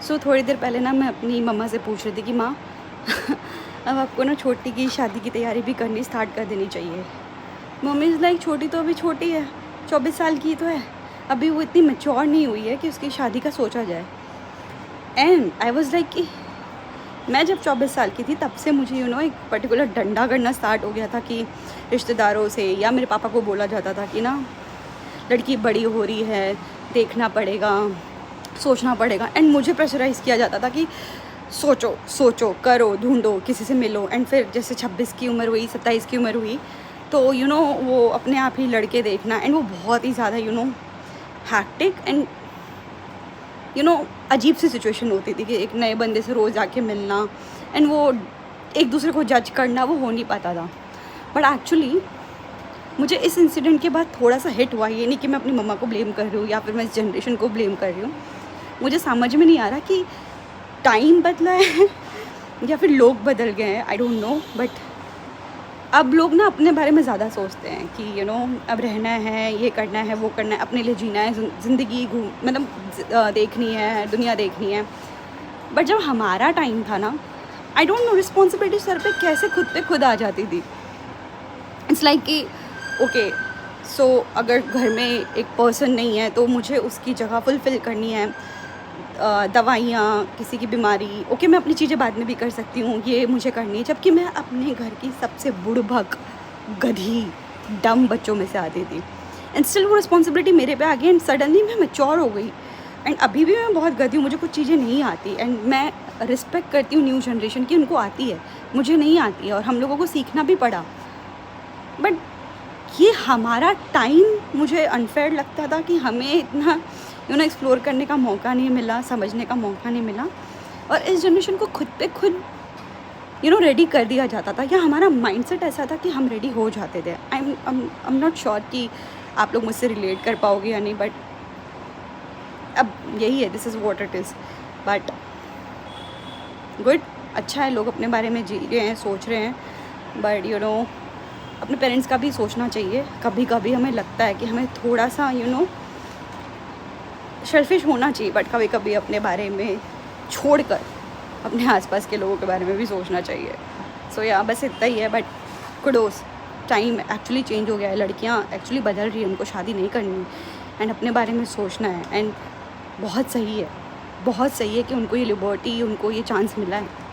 सो थोड़ी देर पहले ना मैं अपनी मम्मा से पूछ रही थी कि माँ अब आपको ना छोटी की शादी की तैयारी भी करनी स्टार्ट कर देनी चाहिए। मम्मी इज़ लाइक छोटी तो अभी छोटी है, 24 साल की तो है, अभी वो इतनी मैच्योर नहीं हुई है कि उसकी शादी का सोचा जाए। एंड आई वाज लाइक कि मैं जब 24 साल की थी तब से मुझे एक पर्टिकुलर डंडा करना स्टार्ट हो गया था कि रिश्तेदारों से या मेरे पापा को बोला जाता था कि ना लड़की बड़ी हो रही है, देखना पड़ेगा, सोचना पड़ेगा। एंड मुझे प्रेशराइज़ किया जाता था कि सोचो सोचो, करो, ढूंढो, किसी से मिलो। एंड फिर जैसे 26 की उम्र हुई, 27 की उम्र हुई तो वो अपने आप ही लड़के देखना। एंड वो बहुत ही ज़्यादा हैक्टिक एंड अजीब सी सिचुएशन होती थी कि एक नए बंदे से रोज़ आके मिलना एंड वो एक दूसरे को जज करना, वो हो नहीं पाता था। बट एक्चुअली मुझे इस इंसिडेंट के बाद थोड़ा सा हिट हुआ। ये नहीं कि मैं अपनी मम्मा को ब्लेम कर रही हूँ या फिर मैं इस जनरेशन को ब्लेम कर रही हूँ। मुझे समझ में नहीं आ रहा कि टाइम बदला है या फिर लोग बदल गए हैं, आई डोंट नो। बट अब लोग ना अपने बारे में ज़्यादा सोचते हैं कि अब रहना है, ये करना है, वो करना है, अपने लिए जीना है, ज़िंदगी देखनी है, दुनिया देखनी है। बट जब हमारा टाइम था ना, I don't know responsibility sir पे कैसे खुद पे खुद आ जाती थी। इट्स लाइक कि ओके सो अगर घर में एक पर्सन नहीं है तो मुझे उसकी जगह फुलफ़िल करनी है। दवाइयाँ, किसी की बीमारी, ओके मैं अपनी चीज़ें बाद में भी कर सकती हूँ, ये मुझे करनी है। जबकि मैं अपने घर की सबसे बुड़बक, गधी, डम बच्चों में से आती थी। एंड स्टिल वो रिस्पॉन्सिबिलिटी मेरे पे आ गई एंड सडनली मैं मैच्योर हो गई। एंड अभी भी मैं बहुत गधी हूँ, मुझे कुछ चीज़ें नहीं आती। एंड मैं रिस्पेक्ट करती हूँ न्यू जनरेशन की, उनको आती है, मुझे नहीं आती है और हम लोगों को सीखना भी पड़ा। बट ये हमारा टाइम मुझे अनफेयर लगता था कि हमें इतना एक्सप्लोर करने का मौका नहीं मिला, समझने का मौका नहीं मिला। और इस जनरेशन को खुद पे खुद रेडी कर दिया जाता था, या हमारा माइंडसेट ऐसा था कि हम रेडी हो जाते थे। आई एम नॉट श्योर कि आप लोग मुझसे रिलेट कर पाओगे या नहीं, बट अब यही है, this is what it is. But good, अच्छा है, लोग अपने बारे में जी रहे हैं, सोच रहे हैं। बट अपने पेरेंट्स का भी सोचना चाहिए। कभी कभी हमें लगता है कि हमें थोड़ा सा सेल्फिश होना चाहिए, बट कभी कभी अपने बारे में छोड़कर अपने आसपास के लोगों के बारे में भी सोचना चाहिए। सो या बस इतना ही है। But kudos, time actually change हो गया है, लड़कियां एक्चुअली बदल रही हैं, उनको शादी नहीं करनी एंड अपने बारे में सोचना है। एंड बहुत सही है, बहुत सही है कि उनको ये लिबर्टी, उनको ये चांस मिला है।